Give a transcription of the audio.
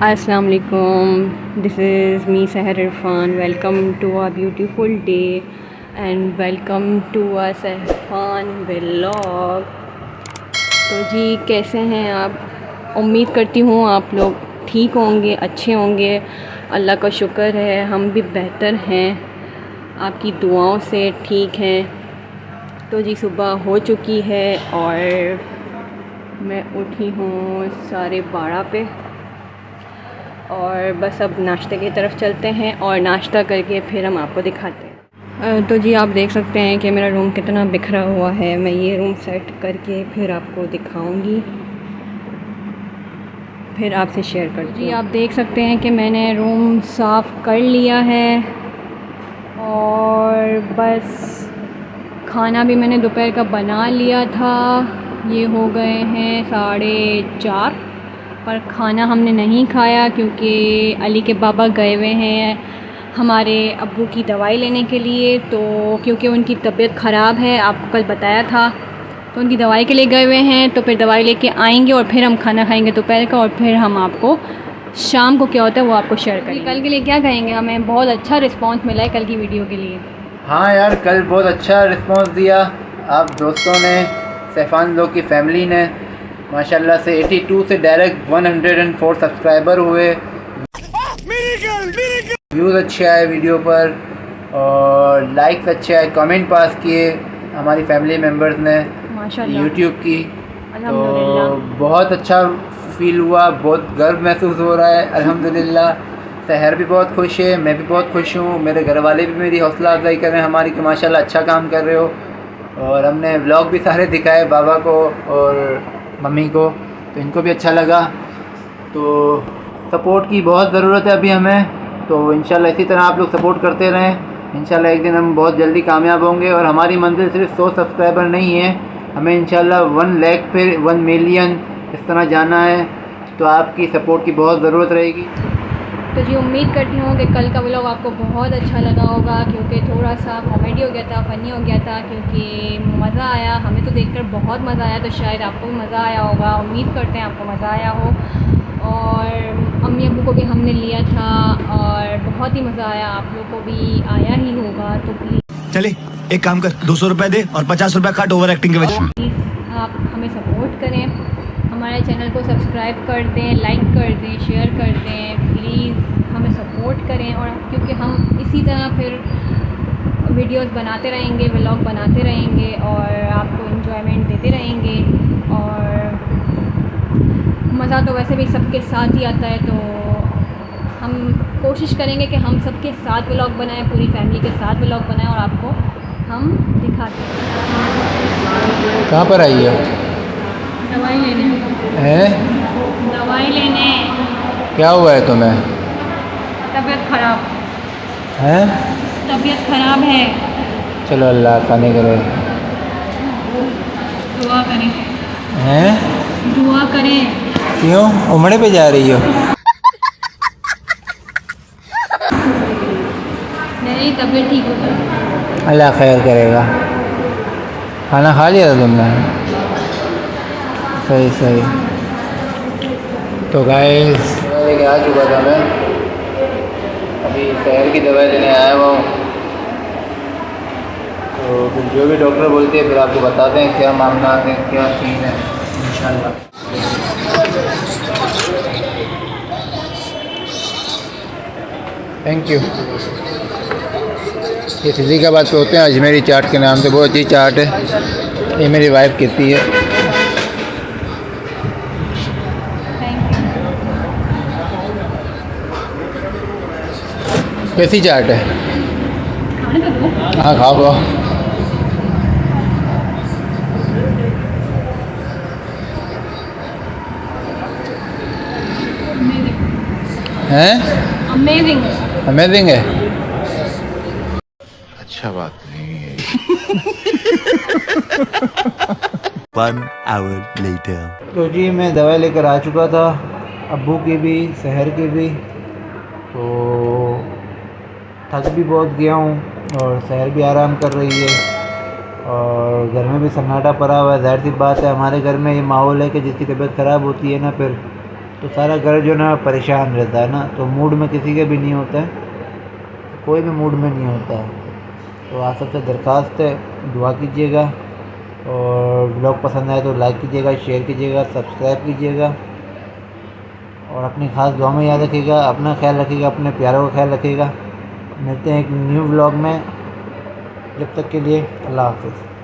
अस्सलाम वालेकुम, this is me Sahar Irfan. Welcome to a beautiful day and welcome to a Sahfan vlog. तो जी कैसे हैं आप? उम्मीद करती हूँ आप लोग ठीक होंगे, अच्छे होंगे। अल्लाह का शुक्र है हम भी बेहतर हैं, आपकी दुआओं से ठीक हैं। तो जी सुबह हो चुकी है और मैं उठी हूँ 12:30 पे और बस अब नाश्ते की तरफ चलते हैं और नाश्ता करके फिर हम आपको दिखाते हैं। तो जी आप देख सकते हैं कि मेरा रूम कितना बिखरा हुआ है। मैं ये रूम सेट करके फिर आपको दिखाऊंगी, फिर आपसे शेयर कर। जी आप देख सकते हैं कि मैंने रूम साफ़ कर लिया है और बस खाना भी मैंने दोपहर का बना लिया था। ये हो गए हैं 4:30 पर खाना हमने नहीं खाया क्योंकि अली के बाबा गए हुए हैं हमारे अब्बू की दवाई लेने के लिए। तो क्योंकि उनकी तबीयत ख़राब है, आपको कल बताया था, तो उनकी दवाई के लिए गए हुए हैं। तो फिर दवाई लेके आएंगे और फिर हम खाना खाएंगे दोपहर का और फिर हम आपको शाम को क्या होता है वो आपको शेयर करेंगे। कल के लिए क्या कहेंगे? हमें बहुत अच्छा रिस्पॉन्स मिला है कल की वीडियो के लिए। हाँ यार, कल बहुत अच्छा रिस्पांस दिया आप दोस्तों ने, सहफान लोग की फैमिली ने। माशाल्लाह से 82 से डायरेक्ट 104 सब्सक्राइबर हुए। व्यूज़ अच्छे आए वीडियो पर और लाइक्स अच्छे आए, कमेंट पास किए हमारी फैमिली मेम्बर्स ने यूट्यूब की। तो बहुत अच्छा फील हुआ, बहुत गर्व महसूस हो रहा है अल्हम्दुलिल्लाह। सहर भी बहुत खुश है, मैं भी बहुत खुश हूँ, मेरे घर वाले भी मेरी हौसला अफजाई कर रहे हैं हमारी कि माशाल्लाह अच्छा काम कर रहे हो। और हमने व्लॉग भी सारे दिखाए बाबा को और मम्मी को, तो इनको भी अच्छा लगा। तो सपोर्ट की बहुत ज़रूरत है अभी हमें, तो इंशाल्लाह इसी तरह आप लोग सपोर्ट करते रहें। इंशाल्लाह एक दिन हम बहुत जल्दी कामयाब होंगे और हमारी मंजिल सिर्फ 100 सब्सक्राइबर नहीं है, हमें इंशाल्लाह 1 लाख फिर 1 मिलियन इस तरह जाना है। तो आपकी सपोर्ट की बहुत ज़रूरत रहेगी। तो जी उम्मीद करती हूँ कि कल का व्लॉग आपको बहुत अच्छा लगा होगा क्योंकि थोड़ा सा कॉमेडी हो गया था, फ़नी हो गया था, क्योंकि मज़ा आया। हमें तो देखकर बहुत मज़ा आया, तो शायद आपको भी मज़ा आया होगा। उम्मीद करते हैं आपको मज़ा आया हो। और अम्मी अब्बू को भी हमने लिया था और बहुत ही मज़ा आया, आप लोग को भी आया ही होगा। तो प्लीज़ चले एक काम कर, 200 रुपये दे और 50 रुपये काट ओवर एक्टिंग के वजह। प्लीज़ आप हमें सपोर्ट करें, हमारे चैनल को सब्सक्राइब कर दें, लाइक कर दें, शेयर कर दें। प्लीज़ हमें सपोर्ट करें और क्योंकि हम इसी तरह फिर वीडियोस बनाते रहेंगे, व्लॉग बनाते रहेंगे और आपको एंजॉयमेंट देते रहेंगे। और मज़ा तो वैसे भी सबके साथ ही आता है, तो हम कोशिश करेंगे कि हम सबके साथ व्लॉग बनाएं, पूरी फैमिली के साथ व्लॉग बनाएं और आपको हम दिखाते हैं। कहाँ पर आई हो? दवाई लेने हैं? दवाई लेने। क्या हुआ है तुम्हें? तबीयत ख़राब। हैं? तबीयत ख़राब है। चलो अल्लाह आसानी करे। दुआ करें। हैं? दुआ करें। क्यों उमड़े पे जा रही हो? मेरी तबीयत ठीक हो गई। अल्लाह खैर करेगा। खाना खा लिया था तुमने? सही सही। तो गाइस लेके आ चुका था मैं, अभी शहर की दवाई लेने आया हुआ हूँ। तो फिर जो भी डॉक्टर बोलते हैं फिर आपको बताते हैं क्या मामला है, क्या सीन है इंशाल्लाह। Thank you. ये फिज़िकाबाद पे होते हैं अजमेरी चाट के नाम से, बहुत अच्छी चाट है, ये मेरी वाइफ कहती है। कैसी चाट है? हाँ खाओ खाओ। हैं? अमेजिंग। अमेजिंग है। अच्छा बात नहीं है। 1 hour later. तो जी मैं दवाई लेकर आ चुका था, अब्बू की भी सहर की भी। तो थक भी बहुत गया हूँ और सहर भी आराम कर रही है और घर में भी सन्नाटा पड़ा हुआ है। ज़ाहिर सी बात है, हमारे घर में ये माहौल है कि जिसकी तबीयत ख़राब होती है ना फिर तो सारा घर जो ना परेशान रहता है ना, तो मूड में किसी के भी नहीं होता है, कोई भी मूड में नहीं होता है। तो आप सबसे दरख्वास्त है, दुआ कीजिएगा और ब्लॉग पसंद आए तो लाइक कीजिएगा, शेयर कीजिएगा, सब्सक्राइब कीजिएगा और अपनी खास दुआ में याद रखिएगा। अपना ख्याल रखिएगा, अपने प्यारों का ख्याल रखिएगा। मिलते हैं एक न्यू ब्लॉग में, जब तक के लिए अल्लाह हाफ़िज़।